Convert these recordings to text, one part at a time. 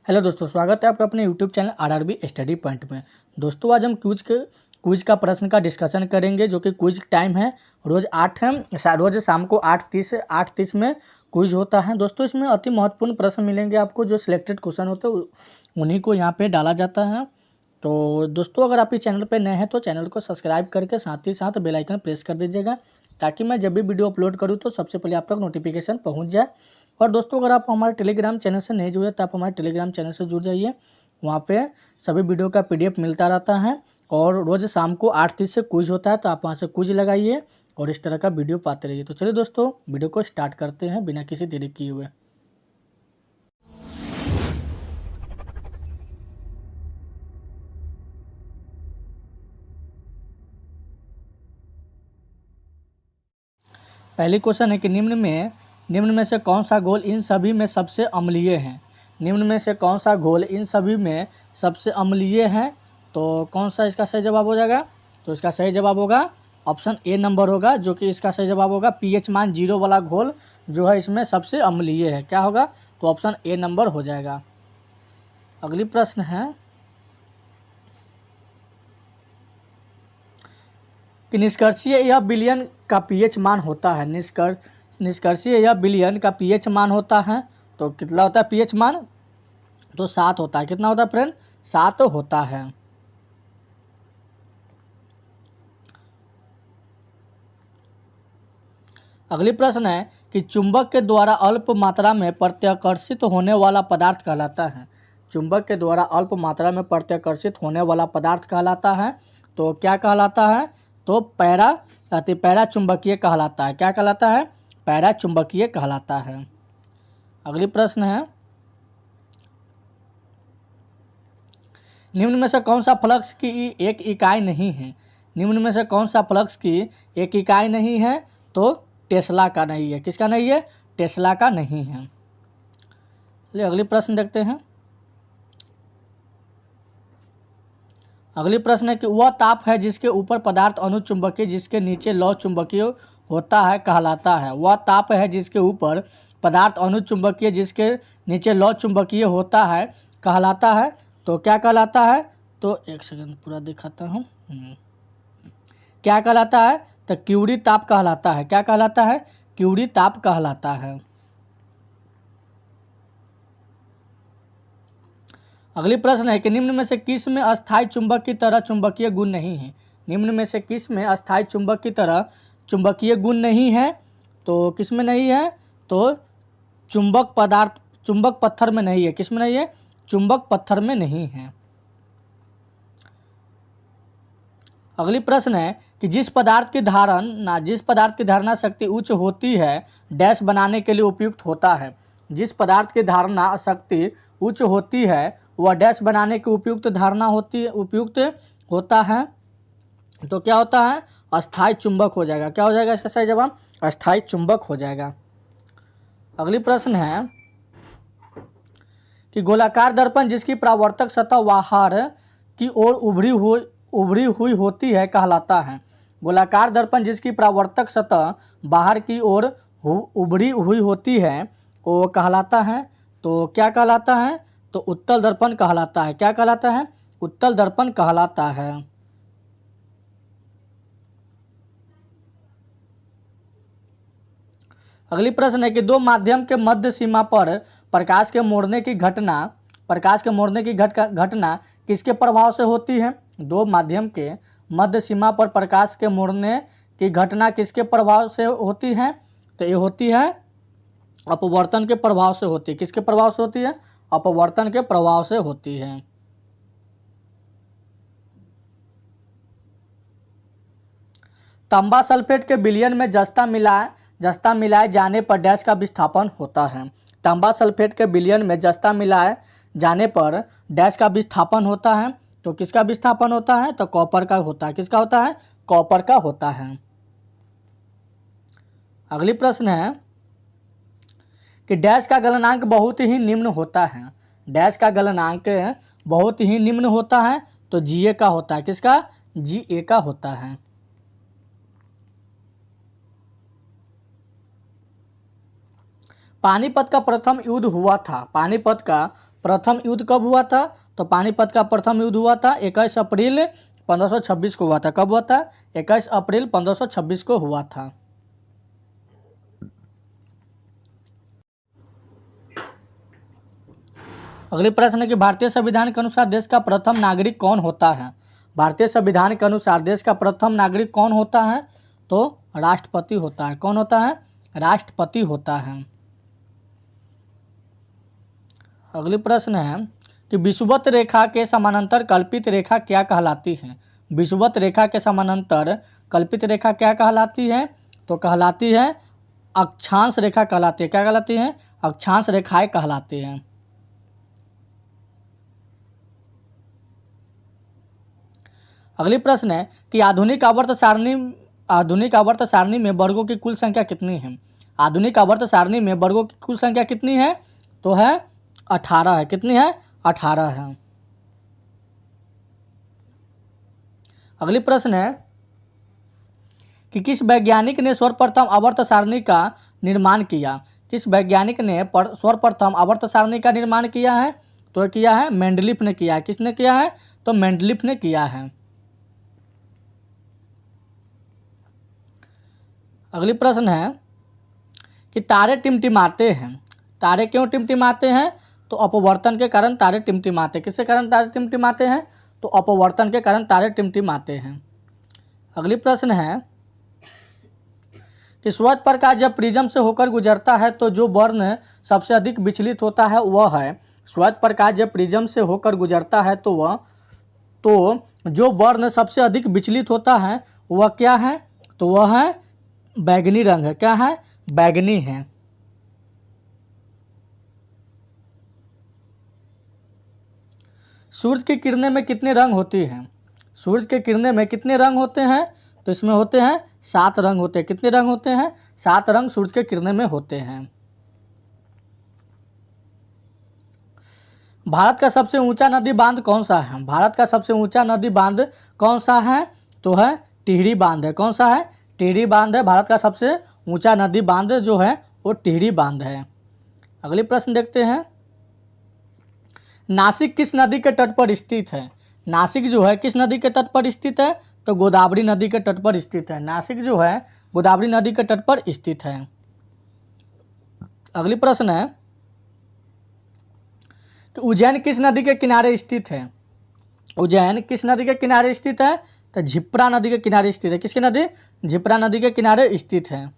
Hello दोस्तों, स्वागत है आपका अपने YouTube channel RRB study point में। दोस्तों आज हम क्विज का प्रश्न का डिस्कशन करेंगे, जो कि क्विज टाइम है रोज़ 8 है, रोज़ शाम को 8:30 में क्विज होता है। दोस्तों इसमें अति महत्वपूर्ण प्रश्न मिलेंगे आपको, जो सिलेक्टेड क्वेश्चन होते हैं उन्हीं को यहाँ पे डाला जाता है। तो दोस्तों अगर आप इस चैनल पर नए हैं तो चैनल को सब्सक्राइब करके साथ ही साथ बेल आइकन प्रेस कर दीजिएगा, ताकि मैं जब भी वीडियो अपलोड करूँ तो सबसे पहले आप तक नोटिफिकेशन पहुँच जाए। और दोस्तों अगर आप हमारे टेलीग्राम चैनल से नहीं जुड़े तो आप हमारे टेलीग्राम चैनल से जुड़ जाइए। वहाँ पे सभी वीडियो का पीडीएफ मिलता रहता है और रोज़ शाम को 8:30 से क्विज होता है, तो आप वहाँ से क्विज लगाइए और इस तरह का वीडियो पाते रहिए। तो चलिए दोस्तों वीडियो को स्टार्ट करते हैं बिना किसी देरी किए हुए। पहली क्वेश्चन है कि निम्न में से कौन सा घोल इन सभी में सबसे अम्लीय है। निम्न में से कौन सा घोल इन सभी में सबसे अम्लीय है, तो कौन सा इसका सही जवाब हो जाएगा। तो इसका सही जवाब होगा ऑप्शन ए नंबर होगा, जो कि इसका सही जवाब होगा। पीएच मान 0 वाला घोल जो है इसमें सबसे अम्लीय है। क्या होगा, तो ऑप्शन ए नंबर हो जाएगा। अगली प्रश्न है कि निष्कर्षीय या विलयन का पीएच मान होता है। निष्कर्षीय या विलयन का पीएच मान होता है, तो कितना होता है पीएच मान, तो 7 होता है। कितना होता है फ्रेंड, 7 होता है। अगली प्रश्न है कि चुंबक के द्वारा अल्प मात्रा में प्रत्याकर्षित होने वाला पदार्थ कहलाता है। चुंबक के द्वारा अल्प मात्रा में प्रत्याकर्षित होने वाला पदार्थ कहलाता है, तो क्या कहलाता है, तो पैरा चुंबकीय कहलाता है। क्या कहलाता है, पैरा चुंबकीय कहलाता है। अगली प्रश्न है निम्न में से कौन सा फ्लक्स की एक इकाई नहीं है। निम्न में से कौन सा फ्लक्स की एक इकाई नहीं है, तो टेस्ला का नहीं है। किसका नहीं है, टेस्ला का नहीं है। चलिए अगली प्रश्न देखते हैं। अगली प्रश्न है कि वह ताप है जिसके ऊपर पदार्थ अनुचुंबकीय जिसके नीचे लौ चुंबकीय होता है कहलाता है। वह ताप है जिसके ऊपर पदार्थ अनुचुंबकीय जिसके नीचे लौ चुंबकीय होता है कहलाता है, तो क्या कहलाता है, तो एक सेकंड पूरा दिखाता हूँ। क्या कहलाता है, तो क्यूरी ताप कहलाता है। क्या कहलाता है, क्यूरी ताप कहलाता है। अगली प्रश्न है कि निम्न में से किस में अस्थायी चुंबक की तरह चुंबकीय गुण नहीं है। निम्न में से किस में अस्थायी चुंबक की तरह चुंबकीय गुण नहीं है, तो किस में नहीं है, तो चुंबक पत्थर में नहीं है। किस में नहीं है, चुंबक पत्थर में नहीं है। अगली प्रश्न है कि जिस पदार्थ की धारणा शक्ति उच्च होती है डैश बनाने के लिए उपयुक्त होता है। जिस पदार्थ की धारणा शक्ति उच्च होती है वह डैश बनाने की उपयुक्त होता है, तो क्या होता है, अस्थायी चुंबक हो जाएगा। क्या हो जाएगा इसका सही जवाब, अस्थायी चुंबक हो जाएगा। अगली प्रश्न है कि गोलाकार दर्पण जिसकी परावर्तक सतह बाहर की ओर उभरी हुई होती है कहलाता है। गोलाकार दर्पण जिसकी परावर्तक सतह बाहर की ओर उभरी हुई होती है वो कहलाता है, तो क्या कहलाता है, तो उत्तल दर्पण कहलाता है। क्या कहलाता है, उत्तल दर्पण कहलाता है। अगली प्रश्न है कि दो माध्यम के मध्य सीमा पर प्रकाश के मोड़ने की घटना किसके प्रभाव से होती है। दो माध्यम के मध्य सीमा पर प्रकाश के मोड़ने की घटना किसके प्रभाव से होती है, तो ये होती है अपवर्तन के प्रभाव से होती है। किसके प्रभाव से होती है, अपवर्तन के प्रभाव से होती है। तांबा सल्फेट के विलयन में जस्ता मिलाए जाने पर डैश का विस्थापन होता है। तांबा सल्फेट के विलयन में जस्ता मिलाए जाने पर डैश का विस्थापन होता है, तो किसका विस्थापन होता है, तो कॉपर का होता है। किसका होता है, कॉपर का होता है। अगली प्रश्न है कि डैश का गलनांक बहुत ही निम्न होता है। डैश का गलनांक बहुत ही निम्न होता है, तो जीए का होता है। किसका, जीए का होता है। पानीपत का प्रथम युद्ध हुआ था। पानीपत का प्रथम युद्ध कब हुआ था? तो पानीपत का प्रथम युद्ध हुआ था 21 अप्रैल 1526 को हुआ था। कब हुआ था? 21 अप्रैल 1526 को हुआ था। अगले प्रश्न है कि भारतीय संविधान के अनुसार देश का प्रथम नागरिक कौन होता है? भारतीय संविधान के अनुसार देश का प्रथम नागरिक कौन होता है? तो राष्ट्रपति होता है। कौन होता है? राष्ट्रपति होता है। अगली प्रश्न है कि विषुवत रेखा के समानांतर कल्पित रेखा क्या कहलाती है? विषुवत रेखा के समानांतर कल्पित रेखा क्या कहलाती है? तो कहलाती है अक्षांश रेखा कहलाती है। क्या कहलाती है? अक्षांश रेखाएं कहलाती हैं। अगली प्रश्न है कि आधुनिक आवर्त सारणी में वर्गों की कुल संख्या कितनी है? आधुनिक आवर्त सारणी में वर्गों की कुल संख्या कितनी है? तो है 18 है। कितनी है? 18 है। अगली प्रश्न है कि किस वैज्ञानिक ने सर्वप्रथम आवर्त सारणी का निर्माण किया? किस वैज्ञानिक ने सर्वप्रथम आवर्त सारणी का निर्माण किया है? तो किया है मेंडलीफ ने किया है। किसने किया है? तो मेंडलीफ ने किया है। अगली प्रश्न है कि तारे टिमटिमाते हैं। तारे क्यों टिमटिमाते हैं? तो अपवर्तन के कारण तारे टिमटिमाते। किसके कारण तारे टिमटिमाते हैं? तो अपवर्तन के कारण तारे टिमटिमाते हैं। अगली प्रश्न है कि श्वेत प्रकाश जब प्रिज्म से होकर गुजरता है तो जो वर्ण सबसे अधिक विचलित होता है वह है। श्वेत प्रकाश जब प्रिज्म से होकर गुजरता है तो जो वर्ण सबसे अधिक विचलित होता है वह क्या है? तो वह है बैगनी रंग है। क्या है? बैगनी है। सूरज की किरणें में कितने रंग होती हैं? सूरज के किरणें में कितने रंग होते हैं? तो इसमें होते हैं 7 रंग होते हैं। कितने रंग होते हैं? 7 रंग सूरज के किरणें में होते हैं। भारत का सबसे ऊंचा नदी बांध कौन सा है? भारत का सबसे ऊंचा नदी बांध कौन सा है? तो है टिहरी बांध है। कौन सा है? टिहरी बांध है। भारत का सबसे ऊंचा नदी बांध जो है वो टिहरी बांध है। अगली प्रश्न देखते हैं, नासिक किस नदी के तट पर स्थित है? नासिक जो है किस नदी के तट पर स्थित है? तो गोदावरी नदी के तट पर स्थित है। नासिक जो है गोदावरी नदी के तट पर स्थित है। अगली प्रश्न है कि उज्जैन किस नदी के किनारे स्थित है? उज्जैन किस नदी के किनारे स्थित है? तो झिप्रा नदी के किनारे स्थित है। किसकी नदी? झिप्रा नदी के किनारे स्थित है।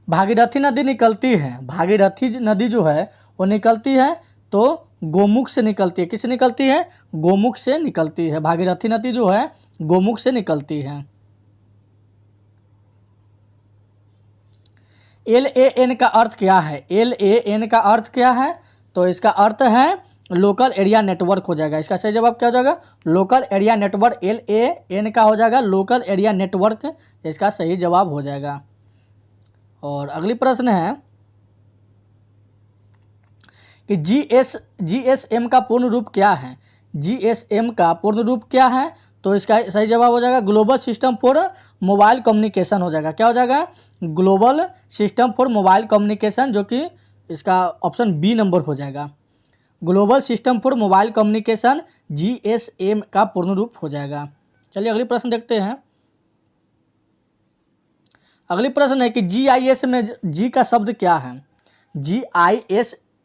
भागीरथी नदी निकलती है। भागीरथी नदी जो है वो निकलती है तो गोमुख से निकलती है। किससे निकलती है? गोमुख से निकलती है। भागीरथी नदी जो है गोमुख से निकलती है। LAN का अर्थ क्या है? LAN का अर्थ क्या है? तो इसका अर्थ है लोकल एरिया नेटवर्क हो जाएगा। इसका सही जवाब क्या हो जाएगा? Local area network. LAN का हो जाएगा लोकल एरिया नेटवर्क। इसका सही जवाब हो जाएगा। और अगली प्रश्न है कि GSM का पूर्ण रूप क्या है? GSM का पूर्ण रूप क्या है? तो इसका सही जवाब हो जाएगा global system for mobile communication हो जाएगा। क्या हो जाएगा? Global system for mobile communication, जो कि इसका ऑप्शन बी नंबर हो जाएगा। Global system for mobile communication GSM का पूर्ण रूप हो जाएगा। चलिए अगली प्रश्न देखते हैं। अगली प्रश्न है कि GIS में जी का शब्द क्या है?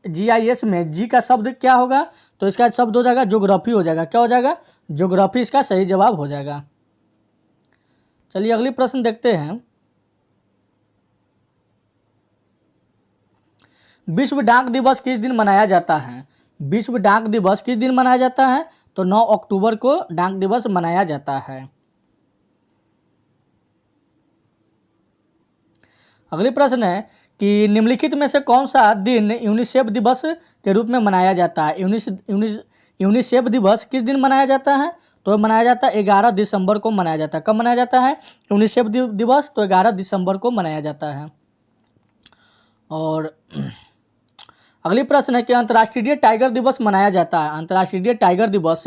GIS में जी का शब्द क्या होगा? तो इसका शब्द हो जाएगा ज्योग्राफी हो जाएगा। क्या हो जाएगा? ज्योग्राफी इसका सही जवाब हो जाएगा। चलिए अगली प्रश्न देखते हैं। विश्व डाक दिवस किस दिन मनाया जाता है? विश्व डाक दिवस किस दिन मनाया जाता है? तो 9 अक्टूबर को डाक दिवस मनाया जाता है। अगली प्रश्न है कि निम्नलिखित में से कौन सा दिन यूनिसेफ दिवस के रूप में मनाया जाता है? यूनिसेफ दिवस किस दिन मनाया जाता है? तो मनाया जाता है 11 दिसंबर को मनाया जाता है। कब मनाया जाता है यूनिसेफ दिवस? तो 11 दिसंबर को मनाया जाता है। और अगली प्रश्न है कि अंतर्राष्ट्रीय टाइगर दिवस मनाया जाता है। अंतर्राष्ट्रीय टाइगर दिवस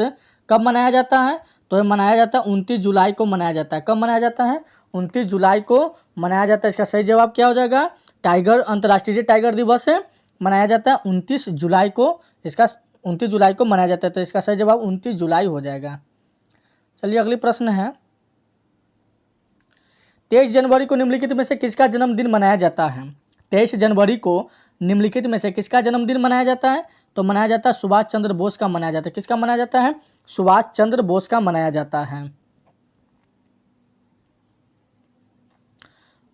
कब मनाया जाता है? तो ये मनाया जाता है 29 जुलाई को मनाया जाता है। कब मनाया जाता है? 29 जुलाई को मनाया जाता है। इसका सही जवाब क्या हो जाएगा? टाइगर, अंतर्राष्ट्रीय टाइगर दिवस है, मनाया जाता है 29 जुलाई को। इसका 29 जुलाई को मनाया जाता है, तो इसका सही जवाब 29 जुलाई हो जाएगा। चलिए अगली प्रश्न है, 23 जनवरी को निम्नलिखित में से किसका जन्मदिन मनाया जाता है? 23 जनवरी को निम्नलिखित में से किसका जन्मदिन मनाया जाता है? तो मनाया जाता है सुभाष चंद्र बोस का मनाया जाता है। किसका मनाया जाता है? सुभाष चंद्र बोस का मनाया जाता है।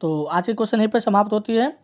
तो आज की क्वेश्चन यहीं पर समाप्त होती है।